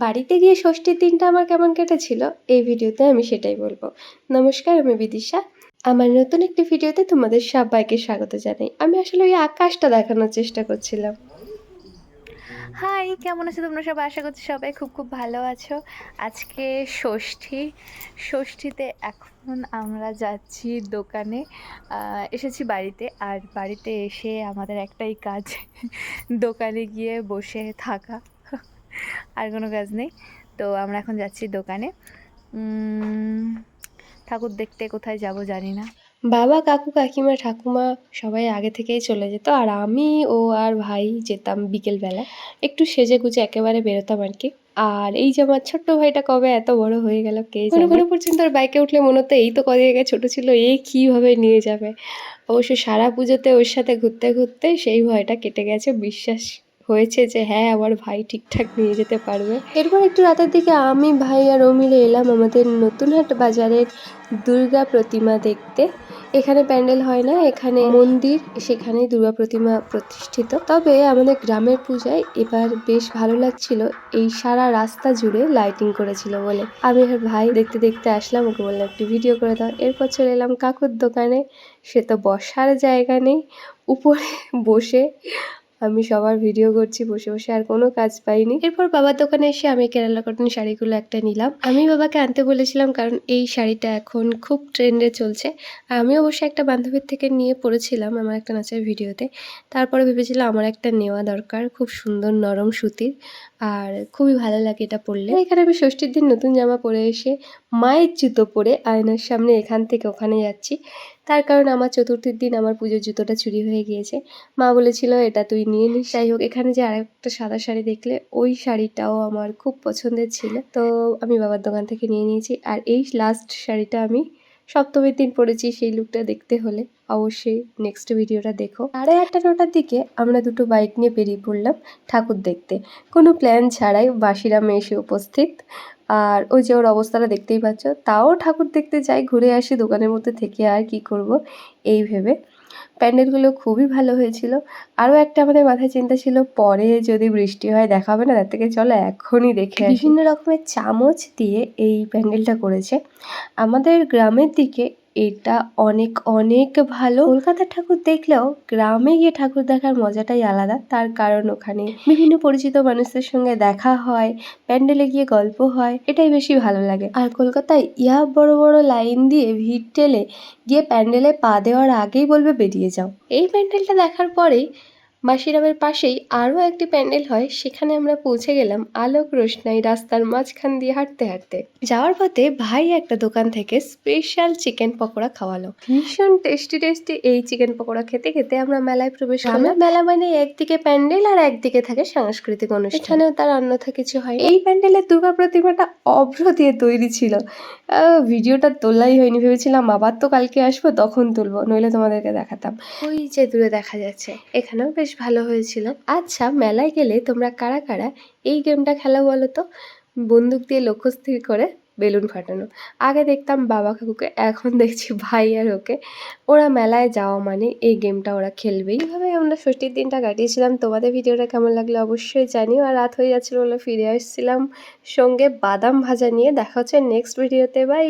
বাড়িতে গিয়ে ষষ্ঠীর দিনটা আমার কেমন কেটেছিল এই ভিডিওতে আমি সেটাই বলবো। নমস্কার, আমি বিদিশা। আমার নতুন একটি ভিডিওতে তোমাদের সবাইকে স্বাগত জানাই। আমি আসলে ওই আকাশটা দেখানোর চেষ্টা করছিলাম। হাই, কেমন আছো তোমরা সবাই? আশা করছি সবাই খুব খুব ভালো আছো। আজকে ষষ্ঠীতে এখন আমরা যাচ্ছি দোকানে। এসেছি বাড়িতে, আর বাড়িতে এসে আমাদের একটাই কাজ দোকানে গিয়ে বসে থাকা, আর কোনো কাজ নেই। তো আমরা এখন যাচ্ছি দোকানে ঠাকুর দেখতে। কোথায় যাব জানি না। বাবা, কাকু, কাকিমা, ঠাকুমা সবাই আগে থেকেই চলে যেত, আর আমি ও আর ভাই যেতাম বিকেলবেলা। একটু সেজে গুজে একেবারে বেরোতাম আর কি। আর এই যে আমার ছোট্ট ভাইটা কবে এত বড় হয়ে গেল কে জানে। কোনো পর্যন্ত আর বাইকে উঠলে মনে হতো এই তো কদিন আগে ছোট ছিল, এ কিভাবে নিয়ে যাবে। অবশ্য সারা পুজোতে ওর সাথে ঘুরতে ঘুরতে সেই ভয়টা কেটে গেছে। বিশ্বাস হয়েছে যে হ্যাঁ, আমার ভাই ঠিকঠাক নিয়ে যেতে পারবে। এরপর একটু রাতের দিকে আমি, ভাই আর ও মিলে এলাম আমাদের নতুনহাট বাজারের দুর্গা প্রতিমা দেখতে। এখানে প্যান্ডেল হয় না, এখানে মন্দির, সেখানেই দুর্গা প্রতিমা প্রতিষ্ঠিত। তবে আমাদের গ্রামের পূজায় এবার বেশ ভালো লাগছিল, এই সারা রাস্তা জুড়ে লাইটিং করেছিল বলে। আমি আর ভাই দেখতে দেখতে আসলাম, ওকে বললাম একটু ভিডিও করে দাও। এরপর চলে এলাম কাকুর দোকানে। সে তো বসার জায়গা নেই, উপরে বসে আমি সবার ভিডিও করছি বসে বসে, আর কোনো কাজ পাইনি। এরপর বাবার দোকানে এসে আমি কেরালা কটন শাড়িগুলো একটা নিলাম। আমি বাবাকে আনতে বলেছিলাম কারণ এই শাড়িটা এখন খুব ট্রেন্ডে চলছে। আমি অবশ্যই একটা বান্ধবীর থেকে নিয়ে পরেছিলাম আমার একটা নাচের ভিডিওতে। তারপরে ভেবেছিলাম আমার একটা নেওয়া দরকার, খুব সুন্দর নরম সুতির, আর খুবই ভালো লাগে এটা পরলে। এখানে আমি ষষ্ঠীর দিন নতুন জামা পরে এসে মায়ের জুতো পরে আয়নার সামনে এখান থেকে ওখানে যাচ্ছি। তার কারণ আমার চতুর্থীর দিন আমার পুজোর জুতোটা চুরি হয়ে গিয়েছে। মা বলেছিল এটা তুই নিয়ে নিস। যাই হোক, এখানে যে আরেকটা সাদা শাড়ি দেখলে, ওই শাড়িটাও আমার খুব পছন্দের ছিল, তো আমি বাবার দোকান থেকে নিয়ে নিয়েছি। আর এই লাস্ট শাড়িটা আমি সপ্তমীর দিন পরেছি। সেই লুকটা দেখতে হলে অবশ্যই নেক্সট ভিডিওটা দেখো। 8:30-9টার দিকে আমরা দুটো বাইক নিয়ে বেরিয়ে পড়লাম ঠাকুর দেখতে, কোনো প্ল্যান ছাড়াই। বাসিরামে এসে উপস্থিত, আর ওই যে ওর অবস্থাটা দেখতেই পাচ্ছ। তাও ঠাকুর দেখতে যাই, ঘুরে আসি, দোকানের মধ্যে থেকে আর কি করব এই ভেবে। প্যান্ডেলগুলো খুবই ভালো হয়েছিল। আরও একটা আমাদের মাথায় চিন্তা ছিল, পরে যদি বৃষ্টি হয় দেখা হবে না, তার থেকে চলো এখনই দেখে আসি। বিভিন্ন রকমের চামচ দিয়ে এই প্যান্ডেলটা করেছে। আমাদের গ্রামের দিকে এটা অনেক অনেক ভালো। কলকাতার ঠাকুর দেখলেও গ্রামে গিয়ে ঠাকুর দেখার মজাটাই আলাদা। তার কারণ ওখানে বিভিন্ন পরিচিত মানুষদের সঙ্গে দেখা হয়, প্যান্ডেলে গিয়ে গল্প হয়, এটাই বেশি ভালো লাগে। আর কলকাতায় ইয়া বড় বড় লাইন দিয়ে ভিড় ঠেলে গিয়ে প্যান্ডেলে পা দেওয়ার আগেই বলবে বেরিয়ে যাও। এই প্যান্ডেলটা দেখার পরেই বাসিরামের পাশেই আরও একটি প্যান্ডেল হয়, সেখানে আমরা পৌঁছে গেলাম আলোক রোশনাই রাস্তার মাঝখান দিয়ে হাঁটতে হাঁটতে। যাওয়ার পথে ভাই একটা দোকান থেকে স্পেশাল চিকেন পকোড়া খাওয়ালো, ভীষণ টেস্টি টেস্টি। এই চিকেন পকোড়া খেতে খেতে আমরা মেলায় প্রবেশ করলাম। মেলা মানে একদিকে প্যান্ডেল আর একদিকে থাকে সাংস্কৃতিক অনুষ্ঠান, এখানেও তার অন্যথা কিছু হয়। এই প্যান্ডেলের দুর্গা প্রতিমাটা অভ্র দিয়ে তৈরি ছিল। ভিডিওটা তোলাই হয়নি, ভেবেছিলাম আবার তো কালকে আসবো তখন তুলবো, নইলে তোমাদেরকে দেখাতাম। ওই যে দূরে দেখা যাচ্ছে, এখানেও বেশ ভালো হয়েছিল। আচ্ছা, মেলায় গেলে তোমরা কারা কারা এই গেমটা খেলা বলো তো? বন্দুক দিয়ে লক্ষ্য স্থির করে বেলুন ফাটানো। আগে দেখতাম বাবা কাকুকে, এখন দেখছি ভাই আর ওকে। ওরা মেলায় যাওয়া মানে এই গেমটা ওরা খেলবেই। এইভাবে আমরা ষষ্ঠীর দিনটা কাটিয়েছিলাম। তোমাদের ভিডিওটা কেমন লাগলো অবশ্যই জানিও। আর রাত হয়ে যাচ্ছিলো বলে ফিরে আসছিলাম সঙ্গে বাদাম ভাজা নিয়ে। দেখা হচ্ছে নেক্সট ভিডিওতে, বাই।